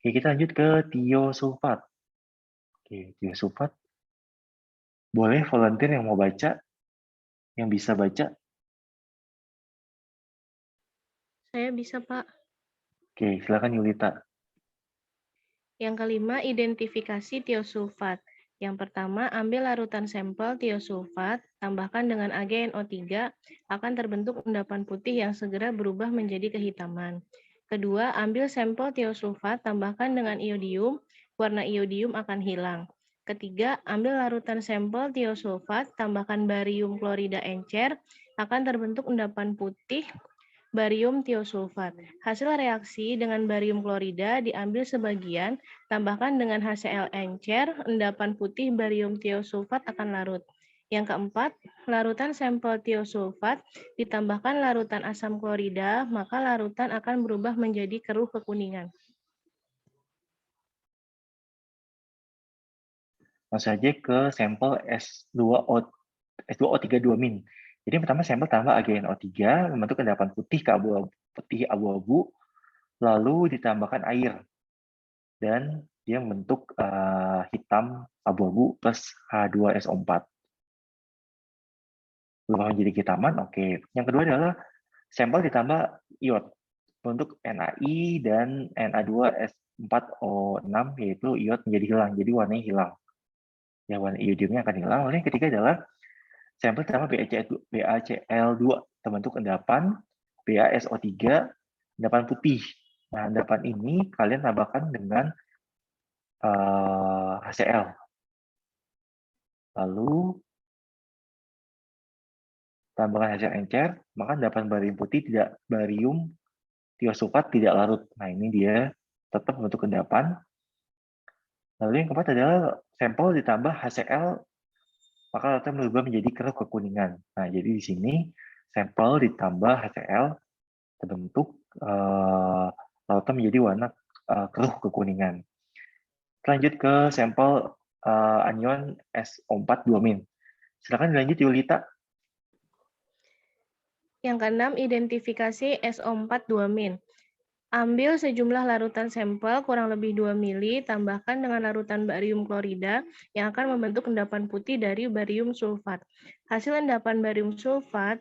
Oke, kita lanjut ke tiosulfat. Oke, tiosulfat. Boleh volunteer yang mau baca, yang bisa baca? Saya bisa, Pak. Oke, silakan Yulita. Yang kelima, identifikasi tiosulfat. Yang pertama, ambil larutan sampel tiosulfat, tambahkan dengan AgNO3, akan terbentuk endapan putih yang segera berubah menjadi kehitaman. Kedua, ambil sampel tiosulfat, tambahkan dengan iodium, warna iodium akan hilang. Ketiga, ambil larutan sampel tiosulfat, tambahkan barium klorida encer, akan terbentuk endapan putih barium tiosulfat. Hasil reaksi dengan barium klorida diambil sebagian, tambahkan dengan HCl encer, endapan putih barium tiosulfat akan larut. Yang keempat, larutan sampel tiosulfat ditambahkan larutan asam klorida, maka larutan akan berubah menjadi keruh kekuningan. Langsung saja ke sampel S2O32-min. Jadi yang pertama sampel tambah AgNO3 membentuk endapan putih abu-abu, lalu ditambahkan air dan dia membentuk hitam abu-abu plus H2SO4. Berubah menjadi kehitaman, oke. Yang kedua adalah sampel ditambah iod untuk NaI dan Na2S4O6, yaitu iod menjadi hilang, jadi warnanya hilang. Ya, warna iodiumnya akan hilang. Lalu yang ketiga adalah sampel ditambah BaCl2, terbentuk endapan BaSO3, endapan putih. Nah, endapan ini kalian tambahkan dengan HCl. Lalu tambahkan HCl encer, maka endapan barium tiosulfat tidak larut. Nah, ini dia tetap membentuk endapan. Lalu yang keempat adalah sampel ditambah HCl, maka larutan berubah menjadi keruh kekuningan. Nah, jadi di sini sampel ditambah HCl terbentuk larutan menjadi warna keruh kekuningan. Lanjut ke sampel anion SO4 2-min. Silakan dilanjut Yulita. Yang keenam, identifikasi SO4 2-min. Ambil sejumlah larutan sampel kurang lebih 2 mili, tambahkan dengan larutan barium klorida yang akan membentuk endapan putih dari barium sulfat. Hasil endapan barium sulfat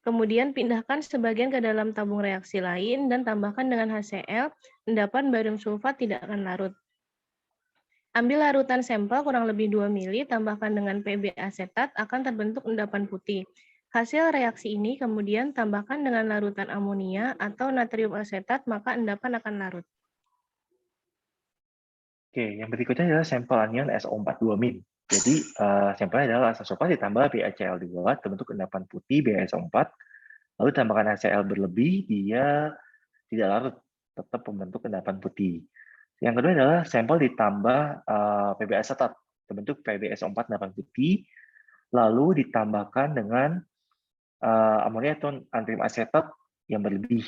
kemudian pindahkan sebagian ke dalam tabung reaksi lain dan tambahkan dengan HCl, endapan barium sulfat tidak akan larut. Ambil larutan sampel kurang lebih 2 mili, tambahkan dengan Pb asetat, akan terbentuk endapan putih. Hasil reaksi ini kemudian tambahkan dengan larutan amonia atau natrium asetat, maka endapan akan larut. Oke, yang berikutnya adalah sampel anion SO4 2-min. Jadi, sampelnya adalah asam sulfat ditambah BaCl2, terbentuk endapan putih BaSO4, lalu tambahkan HCl berlebih, dia tidak larut, tetap membentuk endapan putih. Yang kedua adalah sampel ditambah Pb asetat, terbentuk PbSO4 endapan putih, lalu ditambahkan dengan amonia atau natrium asetat yang berlebih.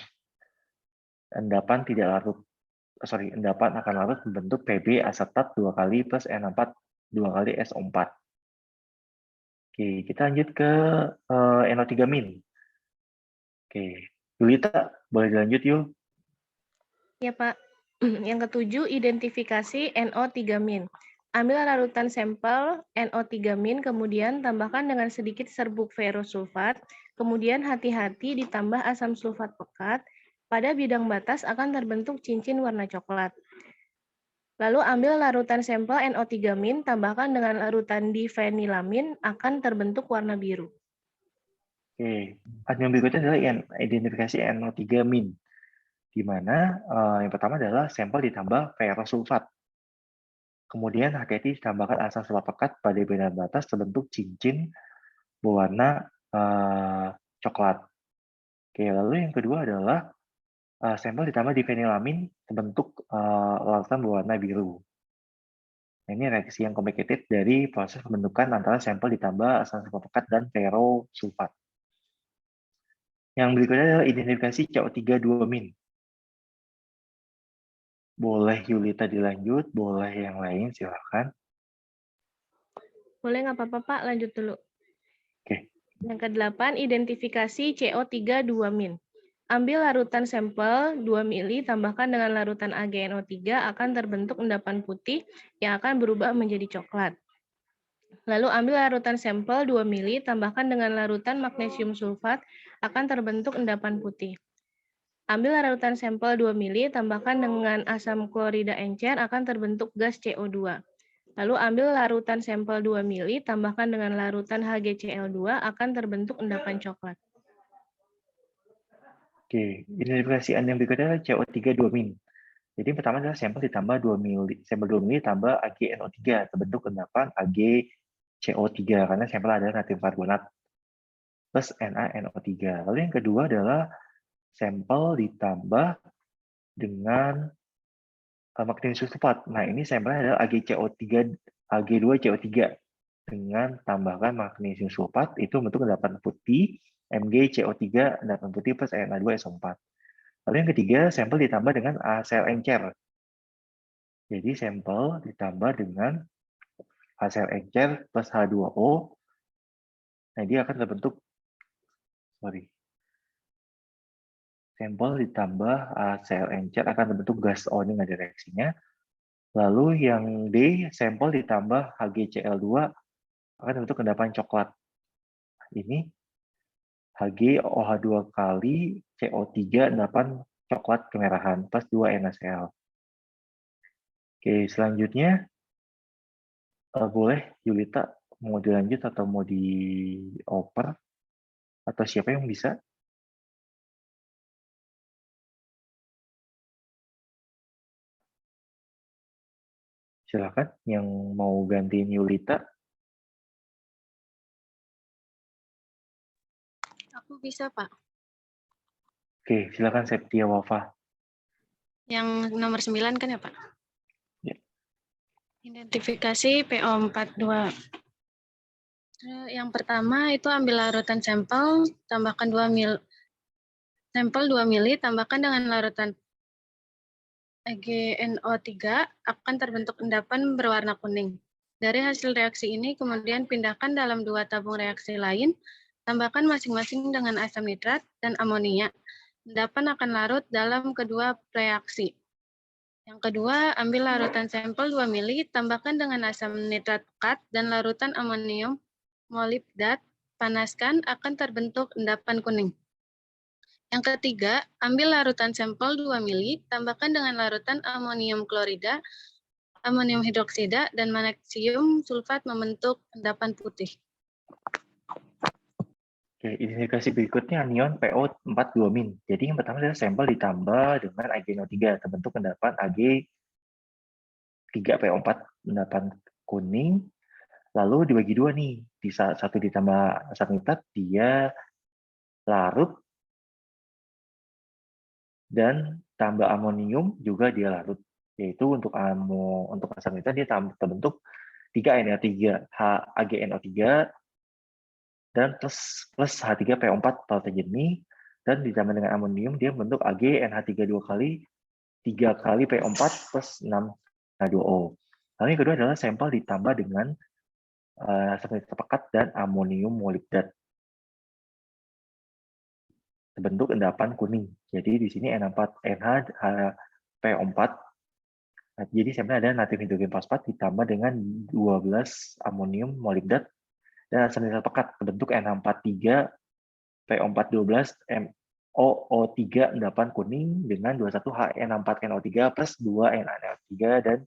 Endapan akan larut membentuk Pb asetat 2 kali plus N4 2 kali SO4. Oke, kita lanjut ke NO3-min. Oke, Yulita, boleh dilanjut yuk. Ya, Pak. Yang ketujuh, identifikasi NO3-min. Ambil larutan sampel NO3-min, kemudian tambahkan dengan sedikit serbuk ferrosulfat, kemudian hati-hati ditambah asam sulfat pekat. Pada bidang batas akan terbentuk cincin warna coklat. Lalu ambil larutan sampel NO3-min, tambahkan dengan larutan difenilamin, akan terbentuk warna biru. Oke, yang berikutnya adalah identifikasi NO3-min, di mana yang pertama adalah sampel ditambah ferrosulfat. Kemudian hati-hati ditambahkan asam sulfat pekat pada bidang batas terbentuk cincin berwarna coklat. Oke, lalu yang kedua adalah sampel ditambah difenilamin terbentuk larutan berwarna biru. Nah, ini reaksi yang complicated dari proses pembentukan antara sampel ditambah asam sulfat pekat dan ferrosulfat. Yang berikutnya adalah identifikasi CO3 2-min. Boleh Yulita dilanjut, boleh yang lain silakan. Boleh nggak apa-apa, Pak? Lanjut dulu. Oke. Yang kedelapan, identifikasi CO3 2-min. ambil larutan sampel 2 mili tambahkan dengan larutan AgNO3 akan terbentuk endapan putih yang akan berubah menjadi coklat. Lalu ambil larutan sampel 2 mili tambahkan dengan larutan magnesium sulfat akan terbentuk endapan putih. Ambil larutan sampel 2 mili tambahkan dengan asam klorida encer akan terbentuk gas CO2. Lalu ambil larutan sampel 2 mili tambahkan dengan larutan HgCl2 akan terbentuk endapan coklat. Oke, identifikasi N yang berikutnya adalah CO3 2 min. Jadi pertama adalah sampel ditambah 2 mili, sampel 2 mili tambah AgNO3 terbentuk endapan AgCO3 karena sampel ada natrium karbonat plus NaNO3. Lalu yang kedua adalah sampel ditambah dengan magnesium sulfat. Nah, ini sampelnya adalah Ag2CO3 dengan tambahkan magnesium sulfat itu bentuk endapan putih MgCO3 endapan putih plus Na2SO4. Lalu yang ketiga, sampel ditambah dengan sel encer. Jadi sampel ditambah dengan sel encer plus H2O. Nah, dia akan terbentuk sampel ditambah sel encer akan terbentuk gas O, ini nggak ada reaksinya. Lalu yang D, sampel ditambah HgCl2 akan terbentuk endapan coklat. Ini HgOH2 kali CO3 endapan coklat kemerahan plus 2 NaCl. Oke, selanjutnya boleh Yulita mau dilanjut atau mau dioper atau siapa yang bisa? Silakan yang mau gantiin Yulita. Aku bisa, Pak. Oke, silakan Septia Wafa. Yang nomor 9 kan ya, Pak? Ya. Identifikasi PO42. Yang pertama itu ambil larutan sampel, tambahkan 2 mili, tambahkan dengan larutan AgNO3 akan terbentuk endapan berwarna kuning. Dari hasil reaksi ini kemudian pindahkan dalam 2 tabung reaksi lain, tambahkan masing-masing dengan asam nitrat dan amonia. Endapan akan larut dalam kedua reaksi. Yang kedua, ambil larutan sampel 2 mili, tambahkan dengan asam nitrat pekat dan larutan amonium molibdat, panaskan akan terbentuk endapan kuning. Yang ketiga, ambil larutan sampel 2 mili, tambahkan dengan larutan amonium klorida, amonium hidroksida, dan magnesium sulfat membentuk endapan putih. Oke, identifikasi berikutnya anion PO42 min. Jadi yang pertama adalah sampel ditambah dengan AgNO3 terbentuk endapan Ag3PO4 endapan kuning. Lalu dibagi dua nih, di satu ditambah asam nitrat dia larut dan tambah amonium juga dia larut. Yaitu untuk asam nitrat dia terbentuk 3NO3, AgNO3 dan plus H3PO4 pada jernih, dan ditambah dengan amonium dia membentuk AgNH3 2 kali 3 kali PO4 plus 6 H2O. Lalu yang kedua adalah sampel ditambah dengan asam nitrat pekat dan amonium molibdat terbentuk endapan kuning. Jadi di sini NH4 jadi sampelnya ada natrium hidrogen fosfat ditambah dengan 12 amonium molibdat dan asam nitrat pekat terbentuk NH43 PO412 MOO3 endapan kuning dengan 21HN4NO3 plus 2 NaNO3 dan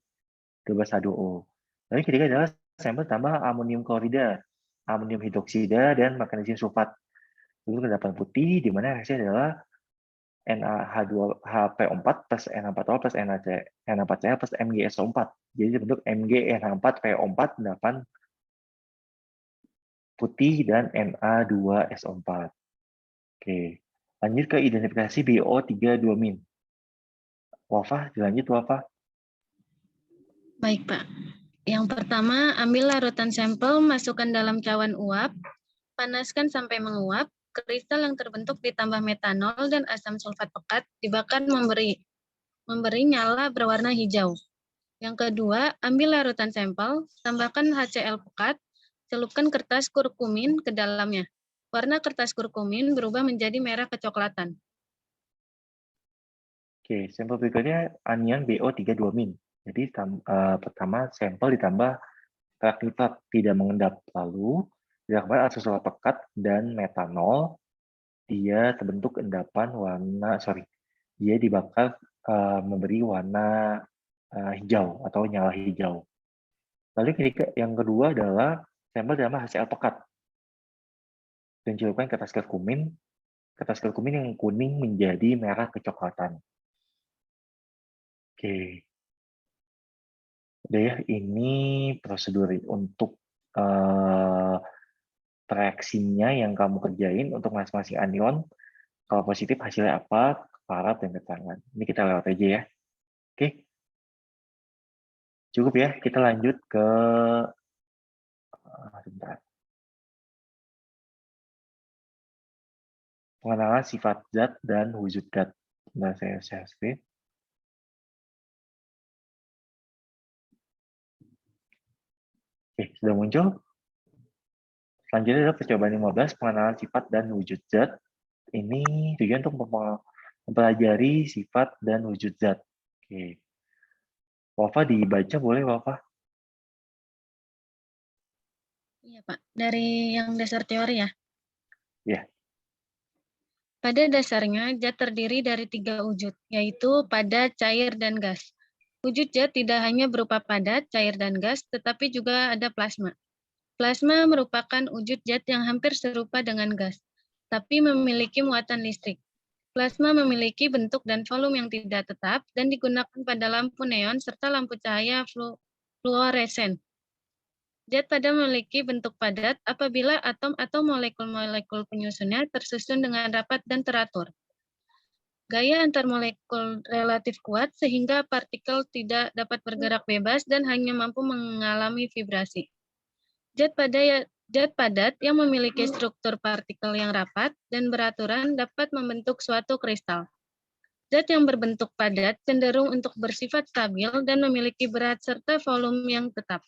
12H2O. Lalu yang ketiga adalah sampel tambah amonium klorida, amonium hidroksida, dan magnesium sulfat. Itu endapan putih, di mana reaksinya adalah NaH2HP4 plus NH4O plus NH4Cl plus MgSO4. Jadi dibentuk MgNH4PO4 endapan putih dan Na2SO4. Oke, lanjut ke identifikasi BO32 min. Wafa, dilanjut Wafa. Baik, Pak. Yang pertama, ambil larutan sampel, masukkan dalam cawan uap, panaskan sampai menguap, kristal yang terbentuk ditambah metanol dan asam sulfat pekat dibakar memberi nyala berwarna hijau. Yang kedua, ambil larutan sampel, tambahkan HCl pekat, celupkan kertas kurkumin ke dalamnya. Warna kertas kurkumin berubah menjadi merah kecoklatan. Oke, sampel berikutnya anion BO32-min. Jadi pertama sampel ditambah perak nitrat tidak mengendap. Lalu dilakukan aerosol pekat dan metanol, dia terbentuk endapan dia dibakar memberi warna hijau atau nyala hijau. Lalu yang kedua adalah sampel ditambah HCl pekat dan celupkan kertas kurkumin yang kuning menjadi merah kecoklatan. Oke. Udah ya, ini prosedur untuk reaksinya yang kamu kerjain untuk masing-masing anion. Kalau positif hasilnya apa, keparat dan keterangan. Ini kita lewat aja ya. Oke. Cukup ya, kita lanjut ke sebentar. Pengenalan sifat zat dan wujud zat. Nah, saya screen. Oke, sudah muncul. Selanjutnya adalah percobaan 15, pengenalan sifat dan wujud zat. Ini tujuan untuk mempelajari sifat dan wujud zat. Oke. Wafa dibaca boleh, Wafa? Iya, Pak. Dari yang dasar teori ya? Iya. Pada dasarnya, zat terdiri dari 3 wujud, yaitu padat, cair, dan gas. Wujud zat tidak hanya berupa padat, cair, dan gas, tetapi juga ada plasma. Plasma merupakan wujud zat yang hampir serupa dengan gas, tapi memiliki muatan listrik. Plasma memiliki bentuk dan volume yang tidak tetap dan digunakan pada lampu neon serta lampu cahaya fluoresen. Zat padat memiliki bentuk padat apabila atom atau molekul-molekul penyusunnya tersusun dengan rapat dan teratur. Gaya antar molekul relatif kuat sehingga partikel tidak dapat bergerak bebas dan hanya mampu mengalami vibrasi. Zat padat yang memiliki struktur partikel yang rapat dan beraturan dapat membentuk suatu kristal. Zat yang berbentuk padat cenderung untuk bersifat stabil dan memiliki berat serta volume yang tetap.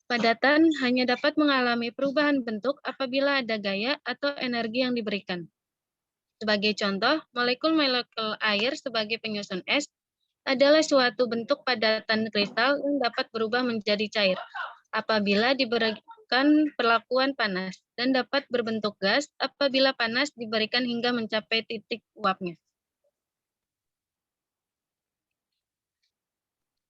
Padatan hanya dapat mengalami perubahan bentuk apabila ada gaya atau energi yang diberikan. Sebagai contoh, molekul-molekul air sebagai penyusun es adalah suatu bentuk padatan kristal yang dapat berubah menjadi cair apabila diberikan perlakuan panas dan dapat berbentuk gas apabila panas diberikan hingga mencapai titik uapnya.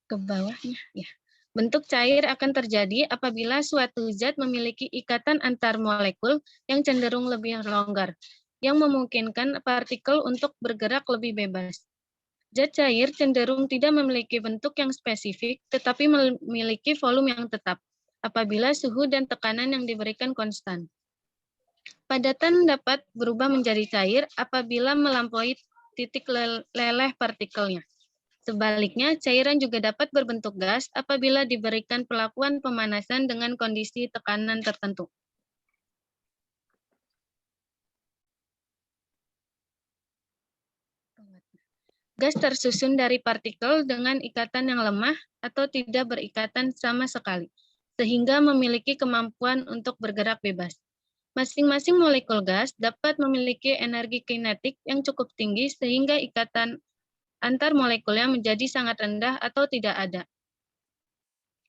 Ke bawahnya, ya. Bentuk cair akan terjadi apabila suatu zat memiliki ikatan antar molekul yang cenderung lebih longgar, yang memungkinkan partikel untuk bergerak lebih bebas. Zat cair cenderung tidak memiliki bentuk yang spesifik, tetapi memiliki volume yang tetap, apabila suhu dan tekanan yang diberikan konstan. Padatan dapat berubah menjadi cair apabila melampaui titik leleh partikelnya. Sebaliknya, cairan juga dapat berbentuk gas apabila diberikan perlakuan pemanasan dengan kondisi tekanan tertentu. Gas tersusun dari partikel dengan ikatan yang lemah atau tidak berikatan sama sekali, sehingga memiliki kemampuan untuk bergerak bebas. Masing-masing molekul gas dapat memiliki energi kinetik yang cukup tinggi sehingga ikatan antar molekulnya menjadi sangat rendah atau tidak ada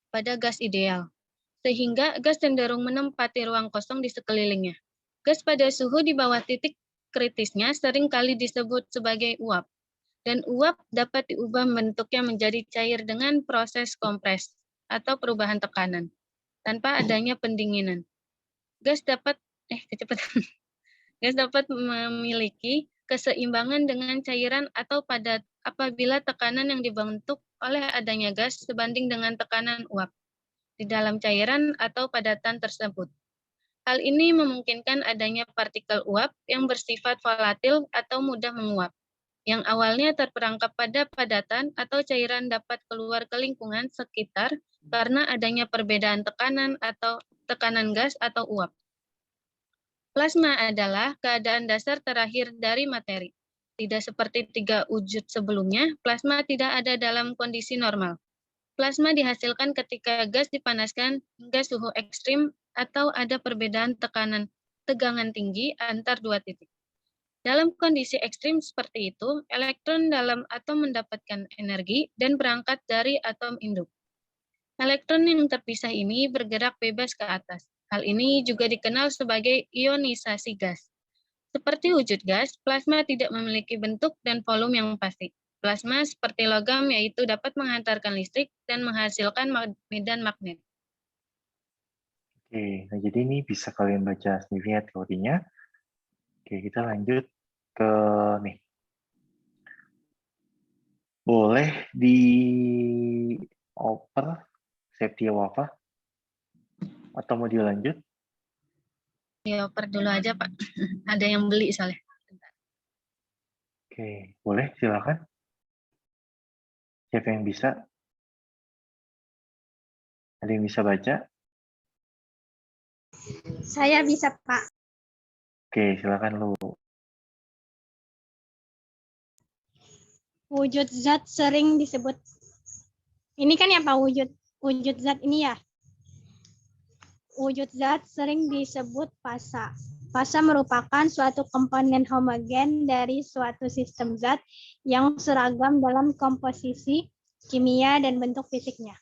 pada gas ideal, sehingga gas cenderung menempati ruang kosong di sekelilingnya. Gas pada suhu di bawah titik kritisnya sering kali disebut sebagai uap, dan uap dapat diubah bentuknya menjadi cair dengan proses kompres atau perubahan tekanan, tanpa adanya pendinginan. Gas dapat Gas dapat memiliki keseimbangan dengan cairan atau padat apabila tekanan yang dibentuk oleh adanya gas sebanding dengan tekanan uap di dalam cairan atau padatan tersebut. Hal ini memungkinkan adanya partikel uap yang bersifat volatil atau mudah menguap, yang awalnya terperangkap pada padatan atau cairan dapat keluar ke lingkungan sekitar karena adanya perbedaan tekanan atau tekanan gas atau uap. Plasma adalah keadaan dasar terakhir dari materi. Tidak seperti 3 wujud sebelumnya, plasma tidak ada dalam kondisi normal. Plasma dihasilkan ketika gas dipanaskan hingga suhu ekstrim atau ada perbedaan tegangan tinggi antar dua titik. Dalam kondisi ekstrim seperti itu, elektron dalam atom mendapatkan energi dan berangkat dari atom induk. Elektron yang terpisah ini bergerak bebas ke atas. Hal ini juga dikenal sebagai ionisasi gas. Seperti wujud gas, plasma tidak memiliki bentuk dan volume yang pasti. Plasma seperti logam yaitu dapat menghantarkan listrik dan menghasilkan medan magnet. Oke, nah jadi ini bisa kalian baca sendiri ya teorinya. Oke, kita lanjut ke nih. Boleh di oper Septia Wafa atau mau dilanjut? Dioper dulu aja, Pak. Ada yang beli soalnya. Oke, boleh silakan. Siapa yang bisa? Ada yang bisa baca? Saya bisa, Pak. Oke, silakan lu. Wujud zat sering disebut. Ini kan ya Pak, wujud zat ini ya. Wujud zat sering disebut fasa. Fasa merupakan suatu komponen homogen dari suatu sistem zat yang seragam dalam komposisi, kimia, dan bentuk fisiknya.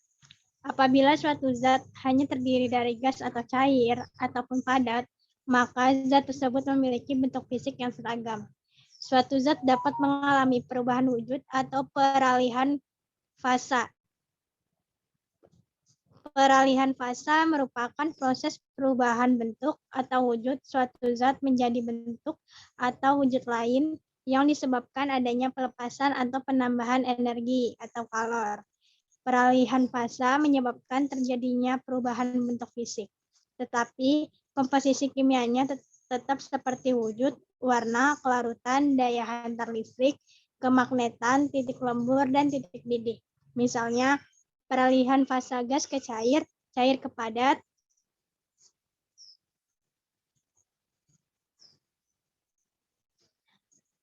Apabila suatu zat hanya terdiri dari gas atau cair ataupun padat, maka zat tersebut memiliki bentuk fisik yang seragam. Suatu zat dapat mengalami perubahan wujud atau peralihan fasa. Peralihan fasa merupakan proses perubahan bentuk atau wujud suatu zat menjadi bentuk atau wujud lain yang disebabkan adanya pelepasan atau penambahan energi atau kalor. Peralihan fasa menyebabkan terjadinya perubahan bentuk fisik, tetapi komposisi kimianya tetap seperti wujud, warna, kelarutan, daya hantar listrik, kemagnetan, titik lembur, dan titik didih. Misalnya, peralihan fasa gas ke cair, cair ke padat,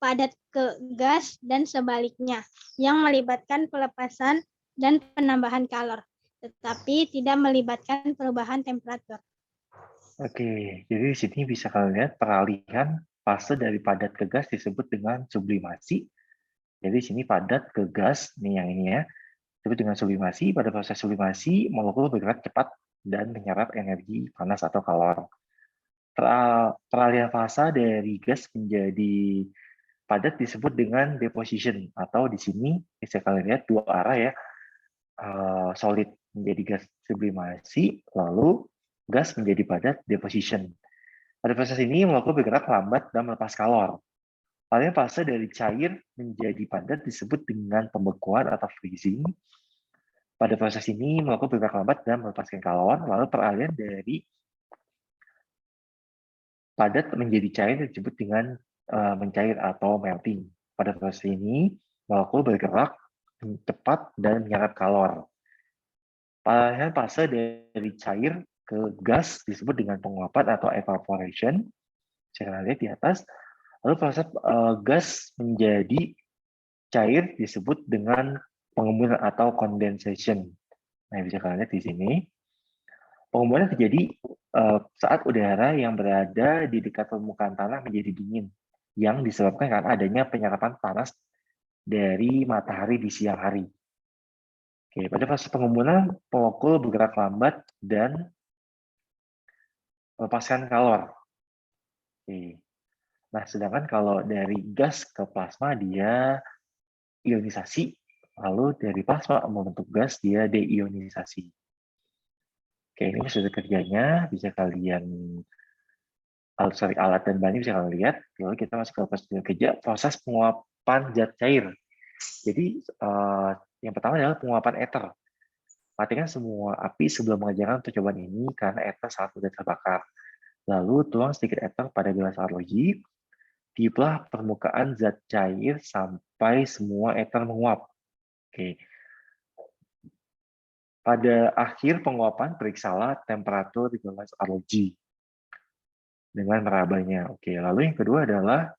padat ke gas, dan sebaliknya, yang melibatkan pelepasan dan penambahan kalor, tetapi tidak melibatkan perubahan temperatur. Oke, jadi di sini bisa kalian lihat peralihan fase dari padat ke gas disebut dengan sublimasi. Jadi di sini padat ke gas, nih yang ini ya, disebut dengan sublimasi. Pada proses sublimasi, molekul bergerak cepat dan menyerap energi panas atau kalor. Peralihan fasa dari gas menjadi padat disebut dengan deposition, atau di sini bisa kalian lihat dua arah ya, solid menjadi gas sublimasi, lalu gas menjadi padat deposition. Pada proses ini molekul bergerak lambat dan melepas kalor. Peralihan fase dari cair menjadi padat disebut dengan pembekuan atau freezing. Pada proses ini molekul bergerak lambat dan melepaskan kalor, lalu peralihan dari padat menjadi cair disebut dengan mencair atau melting. Pada proses ini molekul bergerak cepat dan menyerap kalor. Peralihan fase dari cair ke gas disebut dengan penguapan atau evaporation. Saya lihat di atas. Lalu proses gas menjadi cair disebut dengan pengembunan atau condensation. Nah, bisa kalian lihat di sini. Pengembunan terjadi saat udara yang berada di dekat permukaan tanah menjadi dingin, yang disebabkan karena adanya penyerapan panas dari matahari di siang hari. Oke, pada fase pengembunan, molekul bergerak lambat dan melepaskan kalor. Oke. Nah, sedangkan kalau dari gas ke plasma dia ionisasi, lalu dari plasma membentuk gas dia deionisasi. Oke, ini metode kerjanya bisa kalian alat dan bahannya bisa kalian lihat. Lalu kita masuk ke proses kerja, proses penguapan zat cair. Jadi yang pertama adalah penguapan ether. Matikan semua api sebelum mengerjakan percobaan ini karena ether sangat mudah terbakar. Lalu tuang sedikit ether pada gelas arloji. Tiuplah permukaan zat cair sampai semua ether menguap. Oke. Pada akhir penguapan, periksalah temperatur di gelas arloji dengan merabanya. Oke. Lalu yang kedua adalah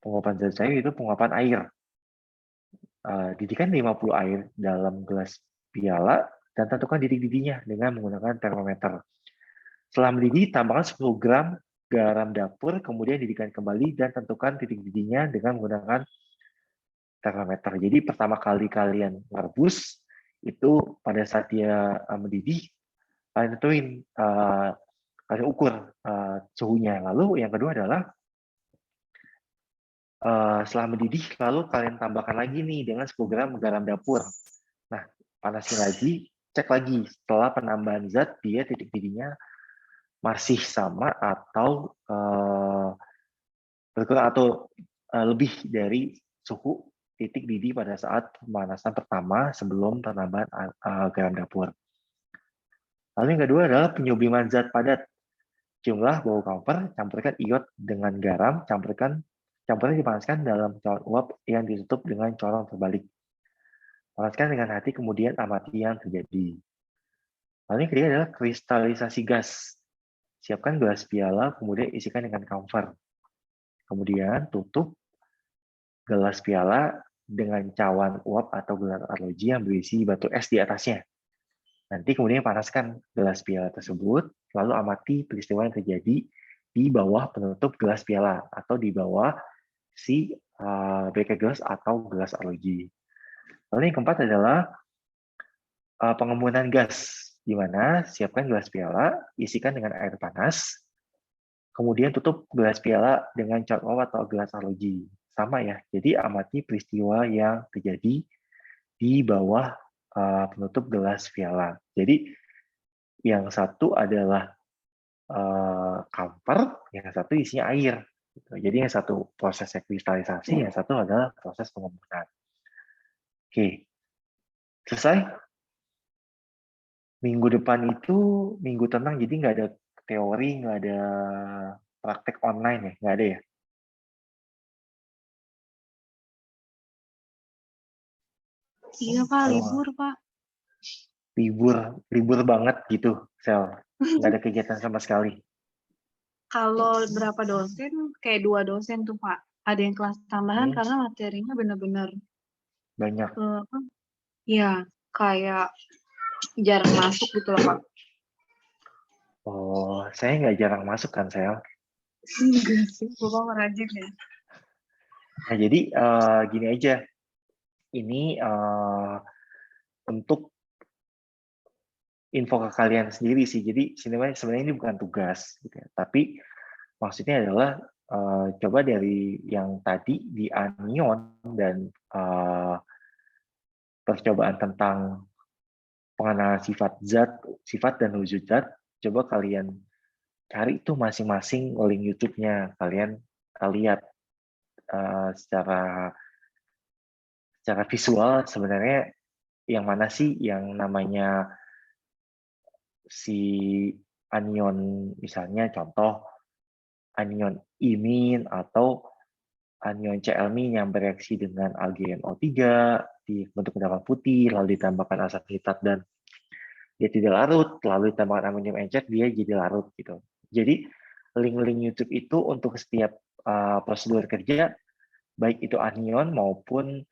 penguapan zat cair itu penguapan air. Didihkan 50 air dalam gelas piala dan tentukan titik didihnya dengan menggunakan termometer. Setelah mendidih, tambahkan 10 gram garam dapur, kemudian dididihkan kembali dan tentukan titik didihnya dengan menggunakan termometer. Jadi pertama kali kalian merebus, itu pada saat dia mendidih, kalian tentuin, kalian ukur suhunya. Lalu yang kedua adalah setelah mendidih, lalu kalian tambahkan lagi nih dengan 10 gram garam dapur. Nah, panasin lagi, cek lagi setelah penambahan zat, dia titik didihnya masih sama atau berkurang atau lebih dari suhu titik didih pada saat pemanasan pertama sebelum penambahan garam dapur. Lalu yang kedua adalah penyubliman zat padat. Jumlah bau kamfer, campurkan iod dengan garam, campuran dipanaskan dalam corong uap yang ditutup dengan corong terbalik. Panaskan dengan hati, kemudian amati yang terjadi. Lalu yang ketiga adalah kristalisasi gas. Siapkan gelas piala, kemudian isikan dengan kamfer. Kemudian tutup gelas piala dengan cawan uap atau gelas arloji yang berisi batu es di atasnya. Nanti kemudian panaskan gelas piala tersebut, lalu amati peristiwa yang terjadi di bawah penutup gelas piala atau di bawah si beker gelas atau gelas arloji. Lalu yang keempat adalah pengembunan gas, di mana siapkan gelas piala, isikan dengan air panas, kemudian tutup gelas piala dengan cat uap atau gelas arloji. Sama ya, jadi amati peristiwa yang terjadi di bawah penutup gelas piala. Jadi yang satu adalah kamfer, yang satu isinya air. Jadi yang satu proses kristalisasi, yang satu adalah proses pengembunan. Oke, selesai. Minggu depan itu minggu tenang, jadi nggak ada teori, nggak ada praktek online ya, nggak ada ya? Iya Pak, Oh, libur Pak. libur banget gitu, Sel. Nggak ada kegiatan sama sekali. Kalau berapa dosen, kayak 2 dosen tuh Pak. Ada yang kelas tambahan karena materinya benar-benar Banyak. ya kayak jarang masuk gitu loh Pak. Oh, saya nggak jarang masuk kan, Sel. Enggak sih, Bapak rajin ya. Nah, jadi gini aja. Ini untuk info ke kalian sendiri sih. Jadi sebenarnya ini bukan tugas, gitu ya. Tapi maksudnya adalah coba dari yang tadi di anion dan percobaan tentang pengenalan sifat dan wujud zat, coba kalian cari itu masing-masing link YouTube-nya, kalian lihat secara visual sebenarnya yang mana sih yang namanya si anion, misalnya contoh anion imin atau anion CL- yang bereaksi dengan AgNO3 dibentuk endapan putih, lalu ditambahkan asam nitrat dan dia tidak larut, lalu ditambahkan amonium encer dia jadi larut gitu. Jadi link-link YouTube itu untuk setiap prosedur kerja, baik itu anion maupun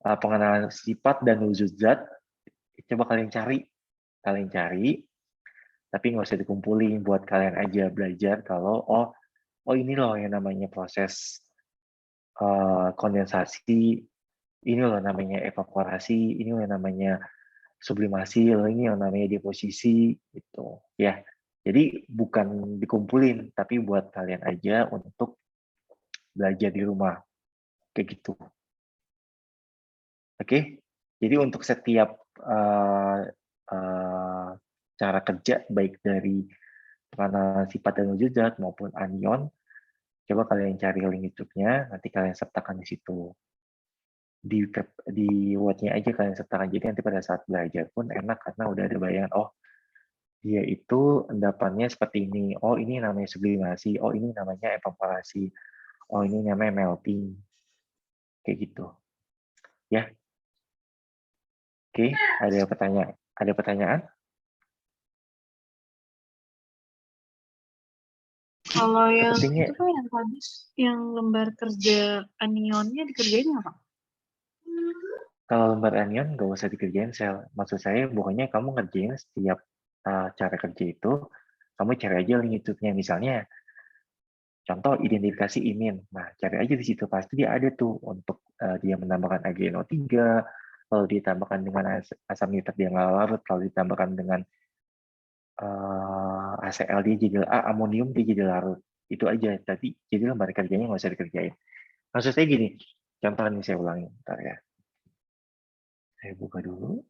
pengenalan sifat dan wujud zat, coba kalian cari, tapi nggak usah dikumpulin, buat kalian aja belajar kalau oh ini loh yang namanya proses kondensasi, ini loh namanya evaporasi, ini loh yang namanya sublimasi, ini yang namanya deposisi, gitu ya. Jadi bukan dikumpulin, tapi buat kalian aja untuk belajar di rumah, kayak gitu. Oke, jadi untuk setiap cara kerja, baik dari pengenalan sifat dan wujud zat maupun anion, coba kalian cari link YouTube-nya, nanti kalian sertakan di situ. Di Word-nya aja kalian sertakan, jadi nanti pada saat belajar pun enak karena udah ada bayangan, oh dia itu endapannya seperti ini, oh ini namanya sublimasi, oh ini namanya evaporasi, oh ini namanya melting, kayak gitu ya. Oke, ada pertanyaan? Kalau yang Sepertinya itu Pak yang tadi yang lembar kerja anionnya dikerjain nggak Pak? kalau lembar anion nggak usah dikerjain, Sel. Maksud saya pokoknya kamu ngerjain setiap cara kerja itu, kamu cari aja link YouTube-nya. Misalnya Contoh identifikasi imin. Nah, cari aja di situ pasti dia ada tuh untuk dia menambahkan AgNO3, kalau ditambahkan dengan asam nitrat dia nggak larut, kalau ditambahkan dengan HCl dia jadi amonium dia jadi larut. Itu aja. Tadi jadi lembar kerjanya nggak usah dikerjain. Maksud saya gini, contoh ini saya ulangi, bentar ya. Saya buka dulu.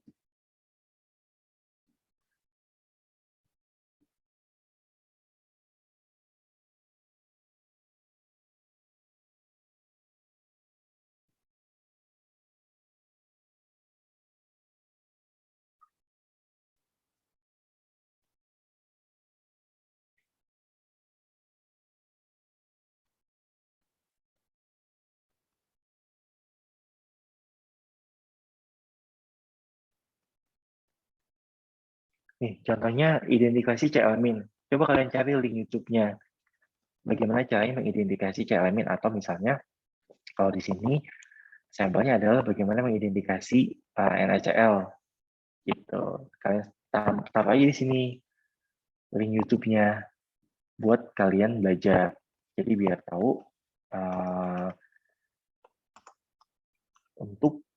Nih, contohnya identifikasi C-alamin. Coba kalian cari link YouTube-nya. Bagaimana caranya mengidentifikasi C-alamin atau misalnya kalau di sini sampelnya adalah bagaimana mengidentifikasi NaCl gitu. Kalian taruh aja di sini link YouTube-nya buat kalian belajar. Jadi biar tahu untuk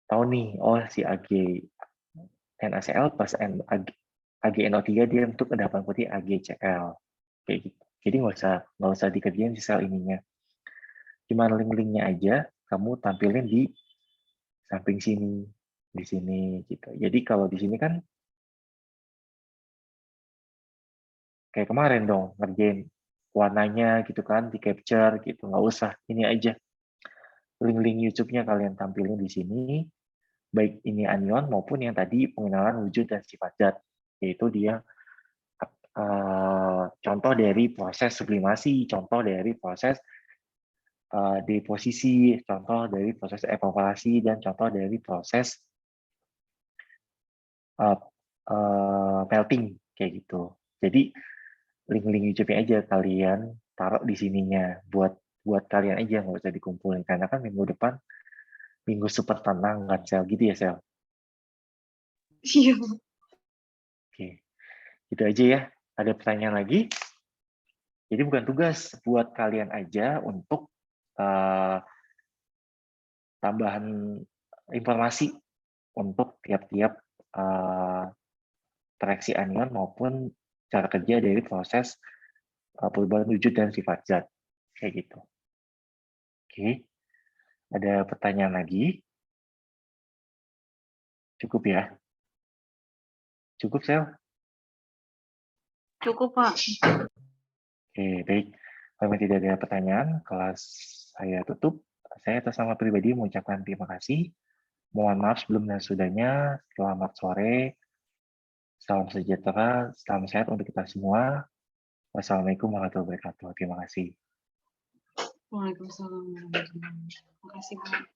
tahu nih, oh si NaCl plus AgNO3 dia untuk endapan putih AgCl kayak gitu. Jadi nggak usah dikerjain di sel ininya. Cuma link-linknya aja kamu tampilin di samping sini, di sini gitu. Jadi kalau di sini kan kayak kemarin dong ngerjain warnanya gitu kan di capture gitu, nggak usah. Ini aja link-link YouTube-nya kalian tampilin di sini, baik ini anion maupun yang tadi pengenalan wujud dan sifat zat, yaitu dia contoh dari proses sublimasi, contoh dari proses deposisi, contoh dari proses evaporasi, dan contoh dari proses melting kayak gitu. Jadi link-link YouTube-nya aja kalian taruh di sininya buat kalian aja, nggak usah dikumpulin karena kan minggu depan minggu super tenang kan sel gitu ya sel. Iya. Oke, itu aja ya. Ada pertanyaan lagi? Jadi bukan tugas buat kalian aja untuk tambahan informasi untuk tiap-tiap reaksi anion maupun cara kerja dari proses perubahan wujud dan sifat zat kayak gitu. Oke, ada pertanyaan lagi? Cukup ya? Cukup sel? Cukup, Pak. Oke, baik. Kalau tidak ada pertanyaan, kelas saya tutup. Saya atas nama pribadi mengucapkan terima kasih. Mohon maaf sebelum dan sudahnya. Selamat sore. Salam sejahtera, salam sehat untuk kita semua. Wassalamualaikum warahmatullahi wabarakatuh. Terima kasih. Waalaikumsalam. Terima kasih, Pak.